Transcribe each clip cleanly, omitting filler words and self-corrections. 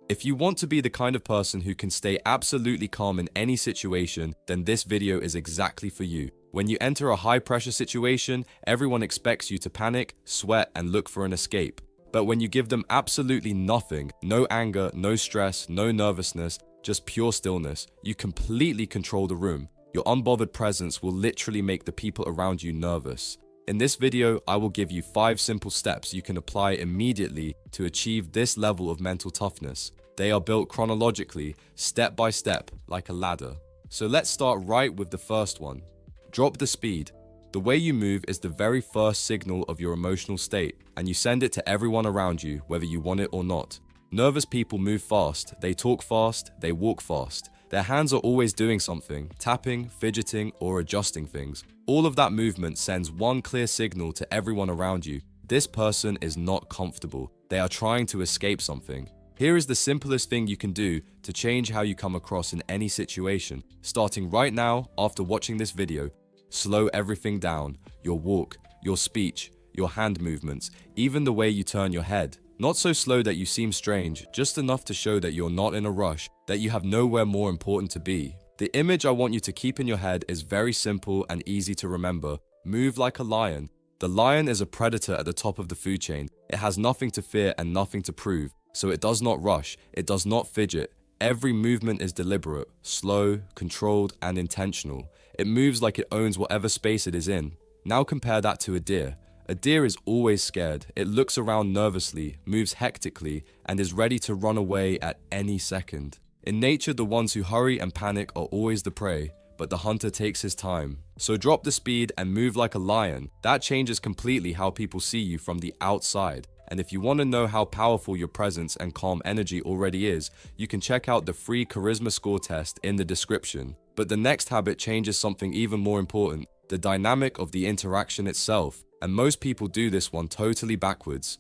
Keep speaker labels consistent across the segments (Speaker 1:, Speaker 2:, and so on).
Speaker 1: If you want to be the kind of person who can stay absolutely calm in any situation, then this video is exactly for you. When you enter a high-pressure situation, everyone expects you to panic, sweat, and look for an escape. But when you give them absolutely nothing, no anger, no stress, no nervousness, just pure stillness, you completely control the room. Your unbothered presence will literally make the people around you nervous. In this video, I will give you 5 simple steps you can apply immediately to achieve this level of mental toughness. They are built chronologically, step by step, like a ladder. So let's start right with the first one. Drop the speed. The way you move is the very first signal of your emotional state, and you send it to everyone around you, whether you want it or not. Nervous people move fast, they talk fast, they walk fast. Their hands are always doing something, tapping, fidgeting, or adjusting things. All of that movement sends one clear signal to everyone around you. This person is not comfortable. They are trying to escape something. Here is the simplest thing you can do to change how you come across in any situation. Starting right now, after watching this video, slow everything down. Your walk, your speech, your hand movements, even the way you turn your head. Not so slow that you seem strange, just enough to show that you're not in a rush, that you have nowhere more important to be. The image I want you to keep in your head is very simple and easy to remember. Move like a lion. The lion is a predator at the top of the food chain. It has nothing to fear and nothing to prove, so it does not rush, it does not fidget. Every movement is deliberate, slow, controlled, and intentional. It moves like it owns whatever space it is in. Now compare that to a deer. A deer is always scared. It looks around nervously, moves hectically, and is ready to run away at any second. In nature, the ones who hurry and panic are always the prey, but the hunter takes his time. So drop the speed and move like a lion. That changes completely how people see you from the outside. And if you want to know how powerful your presence and calm energy already is, you can check out the free charisma score test in the description. But the next habit changes something even more important, the dynamic of the interaction itself. And most people do this one totally backwards.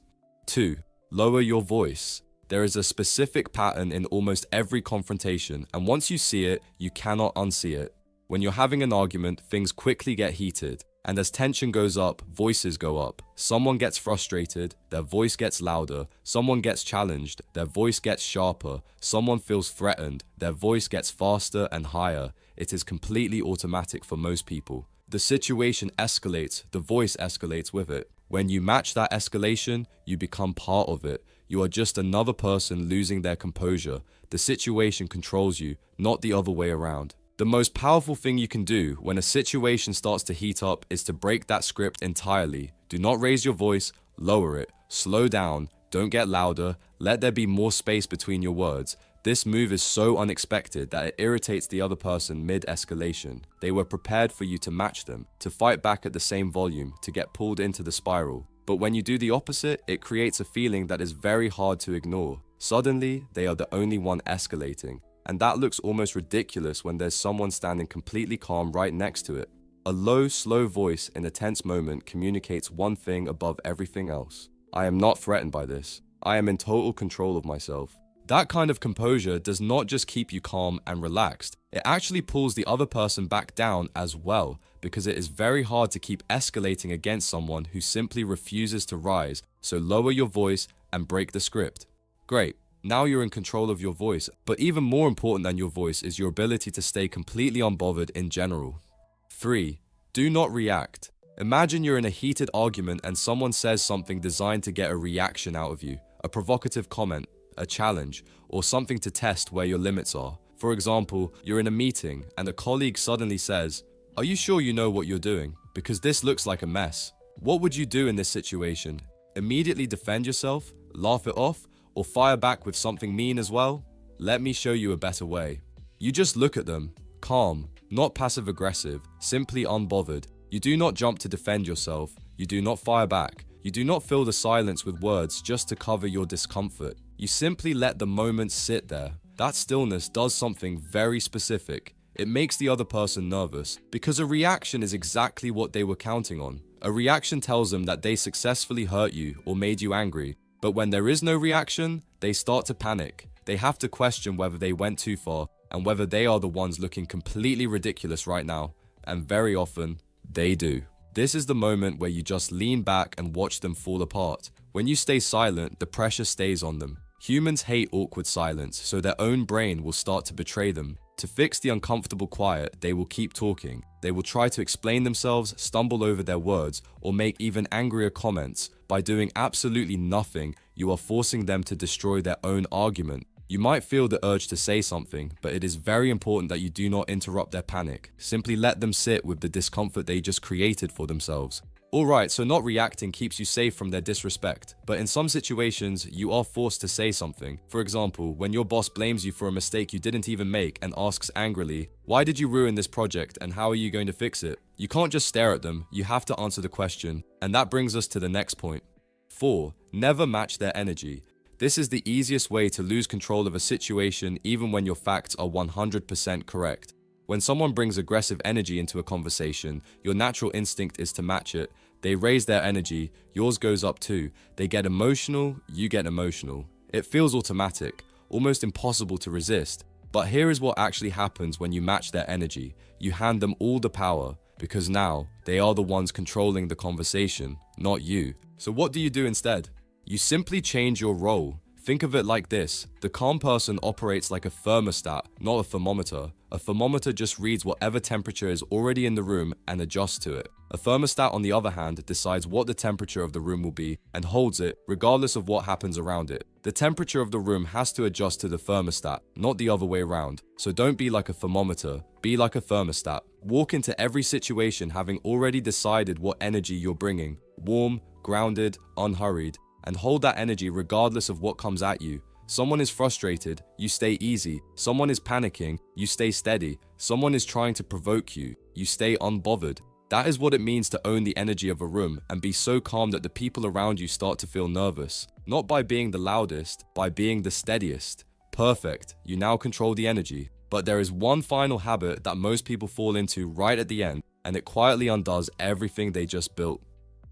Speaker 1: 2. Lower your voice. There is a specific pattern in almost every confrontation, and once you see it, you cannot unsee it. When you're having an argument, things quickly get heated, and as tension goes up, voices go up. Someone gets frustrated, their voice gets louder. Someone gets challenged, their voice gets sharper. Someone feels threatened, their voice gets faster and higher. It is completely automatic for most people. The situation escalates, the voice escalates with it. When you match that escalation, you become part of it. You are just another person losing their composure. The situation controls you, not the other way around. The most powerful thing you can do when a situation starts to heat up is to break that script entirely. Do not raise your voice, lower it, slow down, don't get louder, let there be more space between your words. This move is so unexpected that it irritates the other person mid-escalation. They were prepared for you to match them, to fight back at the same volume, to get pulled into the spiral. But when you do the opposite, it creates a feeling that is very hard to ignore. Suddenly, they are the only one escalating. And that looks almost ridiculous when there's someone standing completely calm right next to it. A low, slow voice in a tense moment communicates one thing above everything else. I am not threatened by this. I am in total control of myself. That kind of composure does not just keep you calm and relaxed, it actually pulls the other person back down as well, because it is very hard to keep escalating against someone who simply refuses to rise, so lower your voice and break the script. Great, now you're in control of your voice, but even more important than your voice is your ability to stay completely unbothered in general. 3. Do not react. Imagine you're in a heated argument and someone says something designed to get a reaction out of you, a provocative comment, a challenge, or something to test where your limits are. For example, you're in a meeting and a colleague suddenly says, "Are you sure you know what you're doing? Because this looks like a mess." What would you do in this situation? Immediately defend yourself, laugh it off, or fire back with something mean as well? Let me show you a better way. You just look at them, calm, not passive-aggressive, simply unbothered. You do not jump to defend yourself. You do not fire back. You do not fill the silence with words just to cover your discomfort. You simply let the moment sit there. That stillness does something very specific. It makes the other person nervous because a reaction is exactly what they were counting on. A reaction tells them that they successfully hurt you or made you angry. But when there is no reaction, they start to panic. They have to question whether they went too far and whether they are the ones looking completely ridiculous right now. And very often, they do. This is the moment where you just lean back and watch them fall apart. When you stay silent, the pressure stays on them. Humans hate awkward silence, so their own brain will start to betray them. To fix the uncomfortable quiet, they will keep talking. They will try to explain themselves, stumble over their words, or make even angrier comments. By doing absolutely nothing, you are forcing them to destroy their own argument. You might feel the urge to say something, but it is very important that you do not interrupt their panic. Simply let them sit with the discomfort they just created for themselves. Alright, so not reacting keeps you safe from their disrespect, but in some situations, you are forced to say something. For example, when your boss blames you for a mistake you didn't even make and asks angrily, "Why did you ruin this project and how are you going to fix it?" You can't just stare at them, you have to answer the question. And that brings us to the next point. 4. Never match their energy. This is the easiest way to lose control of a situation even when your facts are 100% correct. When someone brings aggressive energy into a conversation, your natural instinct is to match it. They raise their energy, yours goes up too. They get emotional, you get emotional. It feels automatic, almost impossible to resist. But here is what actually happens when you match their energy. You hand them all the power, because now they are the ones controlling the conversation, not you. So what do you do instead? You simply change your role. Think of it like this. The calm person operates like a thermostat, not a thermometer. A thermometer just reads whatever temperature is already in the room and adjusts to it. A thermostat, on the other hand, decides what the temperature of the room will be and holds it regardless of what happens around it. The temperature of the room has to adjust to the thermostat, not the other way around. So don't be like a thermometer, be like a thermostat. Walk into every situation having already decided what energy you're bringing. Warm, grounded, unhurried. And hold that energy regardless of what comes at you. Someone is frustrated, you stay easy. Someone is panicking, you stay steady. Someone is trying to provoke you, you stay unbothered. That is what it means to own the energy of a room and be so calm that the people around you start to feel nervous. Not by being the loudest, by being the steadiest. Perfect, you now control the energy. But there is one final habit that most people fall into right at the end, and it quietly undoes everything they just built.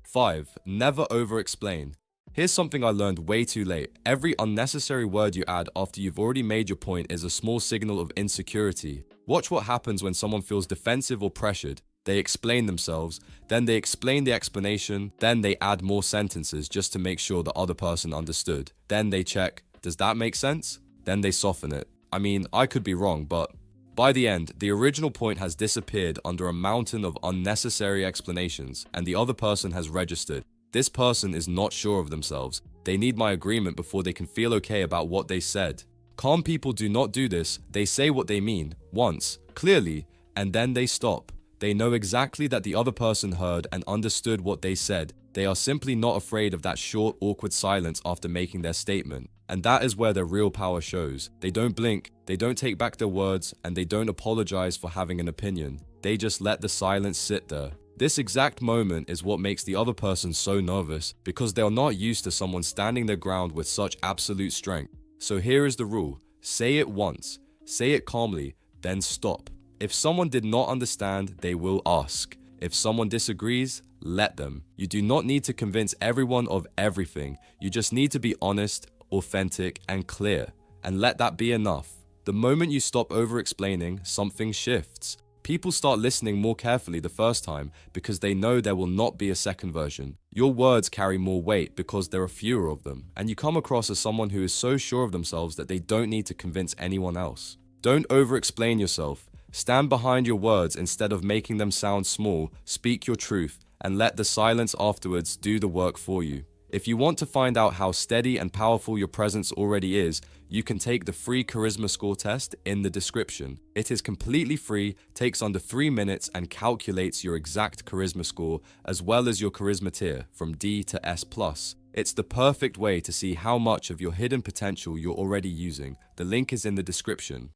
Speaker 1: 5. Never over-explain. Here's something I learned way too late. Every unnecessary word you add after you've already made your point is a small signal of insecurity. Watch what happens when someone feels defensive or pressured. They explain themselves, then they explain the explanation, then they add more sentences just to make sure the other person understood. Then they check, does that make sense? Then they soften it. I mean, I could be wrong, but by the end, the original point has disappeared under a mountain of unnecessary explanations, and the other person has registered. This person is not sure of themselves. They need my agreement before they can feel okay about what they said. Calm people do not do this. They say what they mean, once, clearly, and then they stop. They know exactly that the other person heard and understood what they said. They are simply not afraid of that short, awkward silence after making their statement. And that is where their real power shows. They don't blink, they don't take back their words, and they don't apologize for having an opinion. They just let the silence sit there. This exact moment is what makes the other person so nervous, because they are not used to someone standing their ground with such absolute strength. So here is the rule. Say it once, say it calmly, then stop. If someone did not understand, they will ask. If someone disagrees, let them. You do not need to convince everyone of everything. You just need to be honest, authentic, and clear. And let that be enough. The moment you stop over-explaining, something shifts. People start listening more carefully the first time because they know there will not be a second version. Your words carry more weight because there are fewer of them, and you come across as someone who is so sure of themselves that they don't need to convince anyone else. Don't over-explain yourself. Stand behind your words instead of making them sound small. Speak your truth and let the silence afterwards do the work for you. If you want to find out how steady and powerful your presence already is, you can take the free charisma score test in the description. It is completely free, takes under 3 minutes, and calculates your exact charisma score as well as your charisma tier from D to S+. It's the perfect way to see how much of your hidden potential you're already using. The link is in the description.